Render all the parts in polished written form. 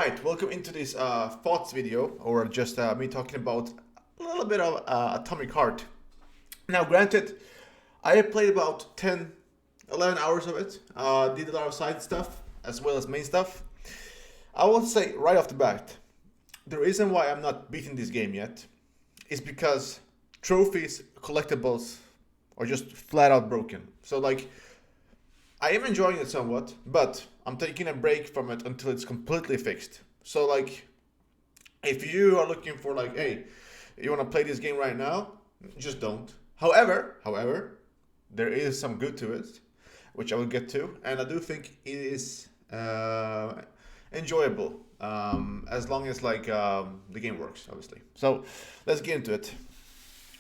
Alright, welcome into this thoughts video, or just me talking about a little bit of Atomic Heart. Now, granted, I have played about 10, 11 hours of it, did a lot of side stuff as well as main stuff. I will say right off the bat, the reason why I'm not beating this game yet is because trophies, collectibles are just flat out broken. So, like, I am enjoying it somewhat, but I'm taking a break from it until it's completely fixed. So, like, if you are looking for, like, hey, you want to play this game right now, just don't. However, there is some good to it, which I will get to, and I do think it is enjoyable, as long as, like, the game works, obviously. So let's get into it.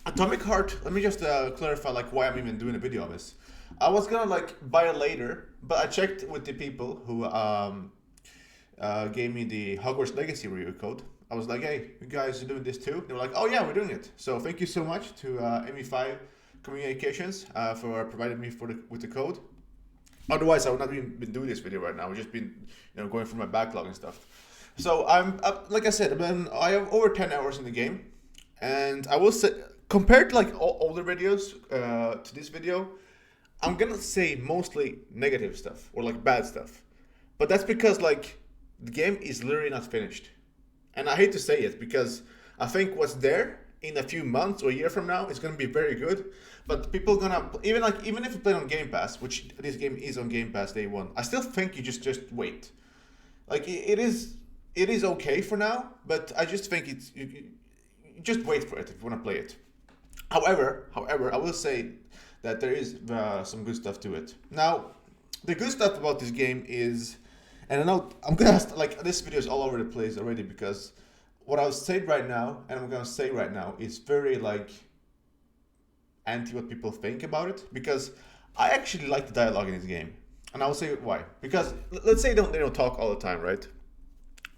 Atomic Heart. Let me just clarify, like, why I'm even doing a video of this. I was gonna, like, buy it later, but I checked with the people who gave me the Hogwarts Legacy review code. I was like, hey, you guys are doing this too? They were like, oh yeah, we're doing it. So thank you so much to ME5 Communications for providing me with the code. Otherwise, I would not even been doing this video right now. I've just been, going through my backlog and stuff. So I'm, like I said, I have over 10 hours in the game, and I will say, compared to, like, older videos to this video, I'm gonna say mostly negative stuff or, like, bad stuff. But that's because, like, the game is literally not finished. And I hate to say it because I think what's there in a few months or a year from now is gonna be very good. But people gonna even if you play on Game Pass, which this game is on Game Pass day one, I still think you just wait. Like, it is okay for now, but I just think you just wait for it if you wanna play it. However, I will say that there is some good stuff to it. Now, the good stuff about this game is, and I know I'm gonna like, this video is all over the place already because what I'll say right now and I'm gonna say right now is very, like, anti what people think about it, because I actually like the dialogue in this game, and I will say why. Because let's say they don't talk all the time, right?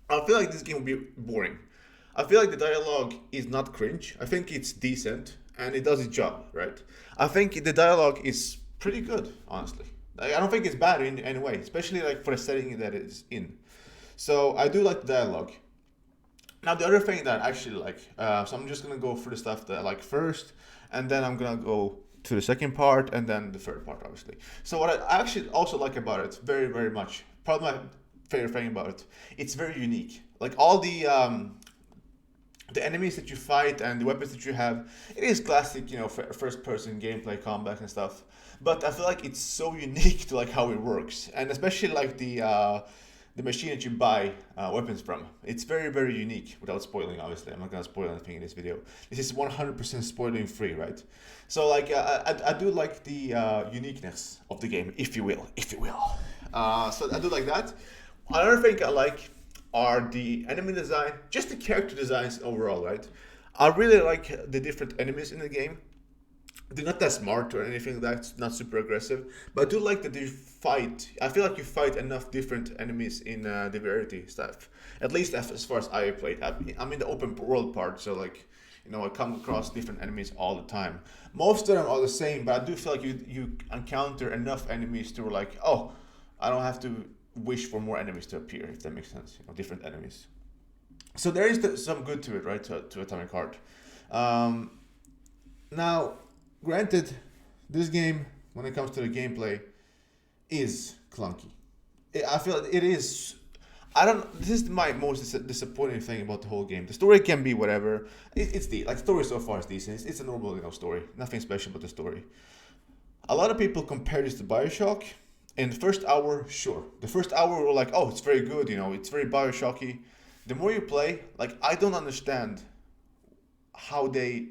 I feel like this game will be boring. I feel like the dialogue is not cringe. I think it's decent and it does its job, right? I think the dialogue is pretty good, honestly. Like, I don't think it's bad in any way, especially, like, for the setting that it's in. So I do like the dialogue. Now, the other thing that I actually like, so I'm just gonna go through the stuff that I like first, and then I'm gonna go to the second part, and then the third part, obviously. So what I actually also like about it very, very much, probably my favorite thing about it, it's very unique. Like, all the enemies that you fight and the weapons that you have, it is classic, first-person gameplay, combat and stuff. But I feel like it's so unique to, like, how it works, and especially, like, the machine that you buy weapons from. It's very, very unique. Without spoiling, obviously, I'm not gonna spoil anything in this video. This is 100% spoiling free, right? So, like, I do like the uniqueness of the game, if you will. So I do like that. Another thing I like are the enemy design, just the character designs overall, right? I really like the different enemies in the game. They're not that smart or anything, that's not super aggressive, but I do like that you fight. I feel like you fight enough different enemies in the variety stuff. At least as far as I played. I'm in the open world part, so, like, I come across different enemies all the time. Most of them are the same, but I do feel like you encounter enough enemies to, like, oh, I don't have to wish for more enemies to appear, if that makes sense. Different enemies. So there is some good to it, right? To Atomic Heart. Now, granted, this game, when it comes to the gameplay, is clunky. I feel it is. This is my most disappointing thing about the whole game. The story can be whatever. It's the story so far is decent. It's a normal story. Nothing special about the story. A lot of people compare this to BioShock. In the first hour, sure. The first hour, we're like, oh, it's very good, it's very BioShocky. The more you play, like, I don't understand how they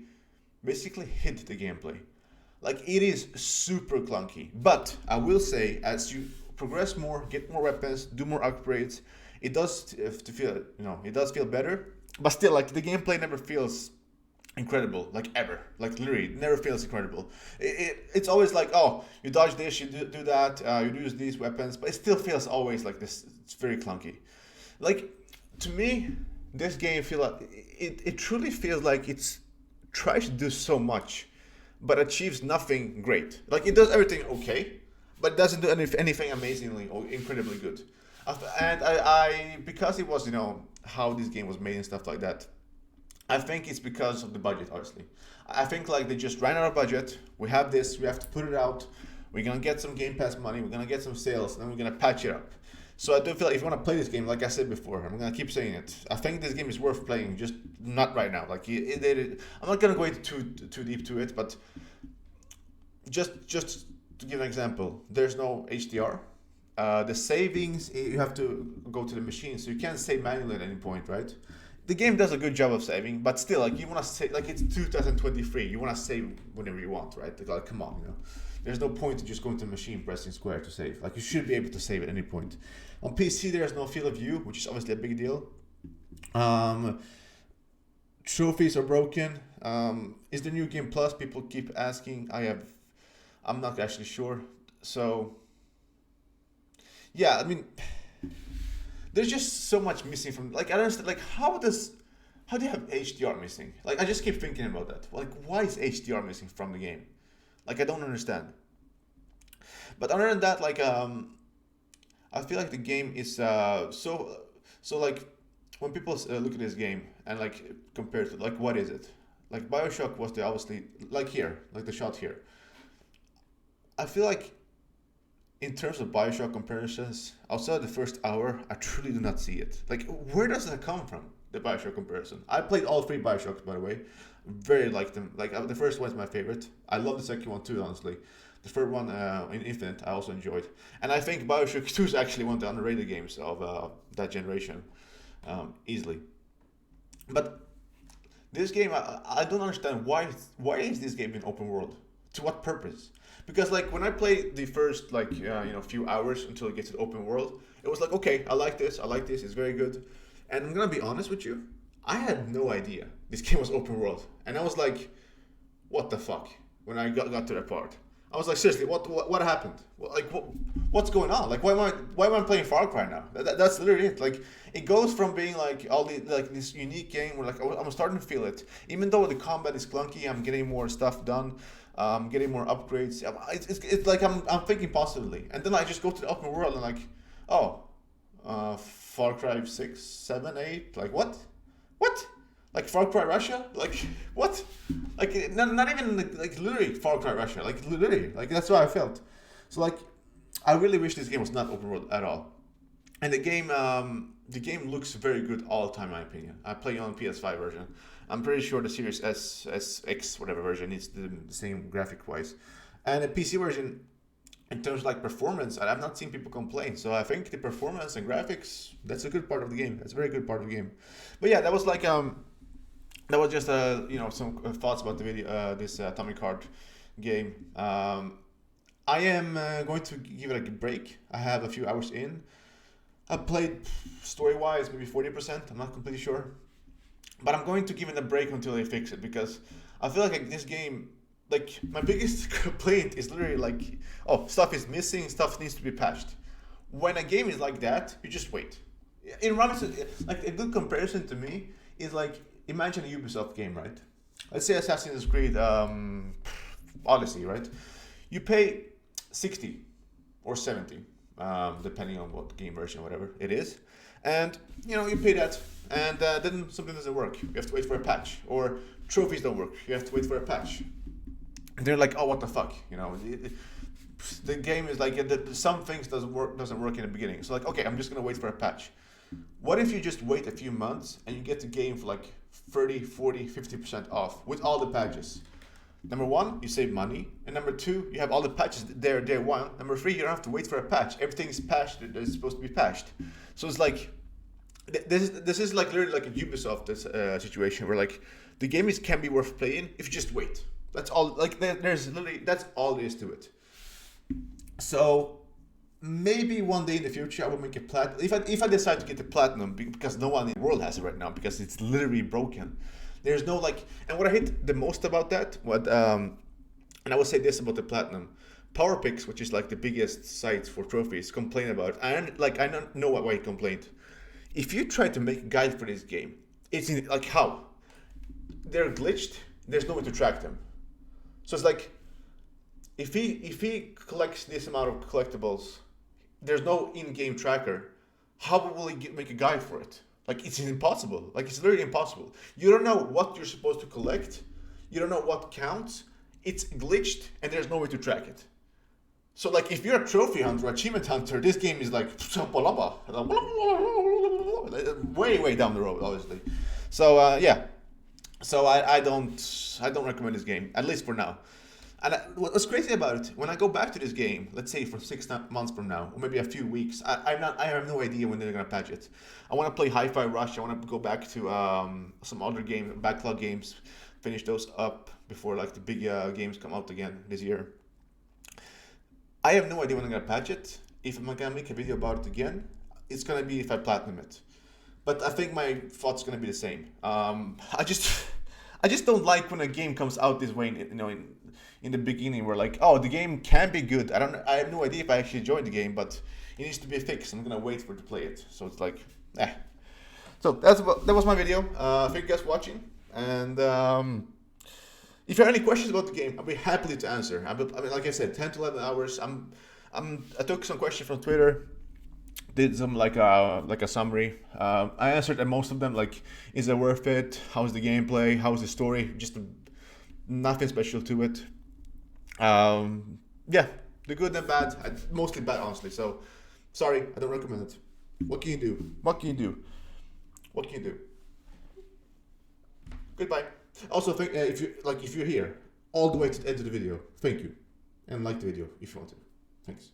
basically hid the gameplay. Like, it is super clunky. But I will say, as you progress more, get more weapons, do more upgrades, it does it does feel better. But still, like, the gameplay never feels incredible, like, ever. Like, literally, it never feels incredible. It's always like, oh, you dodge this, you do that, you use these weapons, but it still feels always like this. It's very clunky. Like, to me, this game it truly feels like it's tries to do so much, but achieves nothing great. Like, it does everything okay, but it doesn't do anything amazingly or incredibly good. And I because it was how this game was made and stuff like that. I think it's because of the budget, honestly. I think like they just ran out of budget. We have this, we have to put it out. We're gonna get some Game Pass money. We're gonna get some sales, and then we're gonna patch it up. So I do feel like if you want to play this game, like I said before, I'm gonna keep saying it. I think this game is worth playing, just not right now. Like I'm not gonna go into too deep to it, but just to give an example, there's no HDR. The savings, you have to go to the machine, so you can't save manually at any point, right? The game does a good job of saving, but still, like you want to save, like it's 2023, you want to save whenever you want, right? Like, come on, There's no point in just going to the machine pressing square to save. Like you should be able to save at any point. On PC, there's no field of view, which is obviously a big deal. Trophies are broken. Is the new game plus? People keep asking. I'm not actually sure. So yeah, I mean, there's just so much missing from. Like I don't understand. Like how do you have HDR missing? Like I just keep thinking about that. Like why is HDR missing from the game? Like I don't understand. But other than that, like I feel like the game is so like when people look at this game and like compare to like what is it? Like BioShock was the obviously like here, like the shot here. I feel like in terms of BioShock comparisons, outside the first hour, I truly do not see it. Like where does that come from? The BioShock comparison. I played all three BioShocks, by the way. Very liked them. Like the first one's my favorite. I love the second one too, honestly. The third one, in Infinite, I also enjoyed. And I think BioShock 2 is actually one of the underrated games of that generation, easily. But this game, I don't understand why is this game in open world? To what purpose? Because like when I played the first like few hours until it gets to the open world, it was like okay, I like this, it's very good. And I'm gonna be honest with you, I had no idea this game was open world, and I was like, what the fuck? When I got to that part, I was like, seriously, what happened? What's going on? Like, why am I playing Far Cry now? That's literally it. Like, it goes from being like all the like this unique game where like I'm starting to feel it. Even though the combat is clunky, I'm getting more stuff done, getting more upgrades. It's like I'm thinking positively, and then I just go to the open world and like, oh, Far Cry 6, 7, 8. Like what? What? Like Far Cry Russia? Like what? Like not even like literally Far Cry Russia. Like literally, like that's what I felt. So like, I really wish this game was not open world at all. And the game looks very good all the time, in my opinion. I play on PS5 version. I'm pretty sure the Series S, X, whatever version is the same graphic wise, and the PC version. In terms of like performance, I've not seen people complain. So I think the performance and graphics, that's a good part of the game. That's a very good part of the game. But yeah, that was like that was just some thoughts about the video, this Atomic Heart game. I am going to give it a break. I have a few hours in. I played story wise maybe 40%. I'm not completely sure, but I'm going to give it a break until they fix it because I feel like this game. Like my biggest complaint is literally like, oh, stuff is missing, stuff needs to be patched. When a game is like that, you just wait. In Robinson, like a good comparison to me is like imagine a Ubisoft game, right? Let's say Assassin's Creed Odyssey, right? You pay 60 or 70, depending on what game version or whatever it is, and you pay that, and then something doesn't work. You have to wait for a patch, or trophies don't work. You have to wait for a patch. And they're like, oh, what the fuck, the game is like some things doesn't work in the beginning. So like, okay, I'm just gonna wait for a patch. What if you just wait a few months and you get the game for like 30, 40, 50% off with all the patches? Number one, you save money, and number two, you have all the patches there day one. Number three, you don't have to wait for a patch. Everything is patched that is supposed to be patched. So it's like this is like literally like a Ubisoft situation where like the game can be worth playing if you just wait. That's all. Like there's literally that's all there is to it. So maybe one day in the future I will make a plat. If I decide to get the platinum because no one in the world has it right now because it's literally broken. There's no like. And what I hate the most about that, and I will say this about the platinum, PowerPix, which is like the biggest site for trophies, complain about it. I don't know why he complained. If you try to make a guide for this game, it's like how they're glitched. There's no way to track them. So it's like, if he collects this amount of collectibles, there's no in-game tracker. how will he make a guide for it? Like, it's impossible. Like, it's literally impossible. You don't know what you're supposed to collect. You don't know what counts. It's glitched, and there's no way to track it. So, like, if you're a trophy hunter, achievement hunter, this game is like way down the road, obviously. So yeah. So I don't recommend this game, at least for now. And what's crazy about it, when I go back to this game, let's say for 6 months from now, or maybe a few weeks, I have no idea when they're gonna patch it. I want to play Hi-Fi Rush. I want to go back to some other game, backlog games, finish those up before like the big games come out again this year. I have no idea when I'm gonna patch it. If I'm gonna make a video about it again, it's gonna be if I platinum it. But I think my thought's gonna be the same. I just don't like when a game comes out this way. In the beginning, where like, oh, the game can be good. I have no idea if I actually enjoyed the game, but it needs to be fixed. I'm gonna wait for it to play it. So it's like, eh. So that was my video. Thank you guys for watching. And if you have any questions about the game, I'll be happy to answer. I mean, like I said, 10 to 11 hours. I took some questions from Twitter. Did some like a summary. I answered most of them. Like, is it worth it? How's the gameplay? How's the story? Just nothing special to it. Yeah, the good and bad. Mostly bad, honestly. So, sorry, I don't recommend it. What can you do? What can you do? What can you do? Goodbye. Also, if you're here all the way to the end of the video, thank you, and like the video if you want to. Thanks.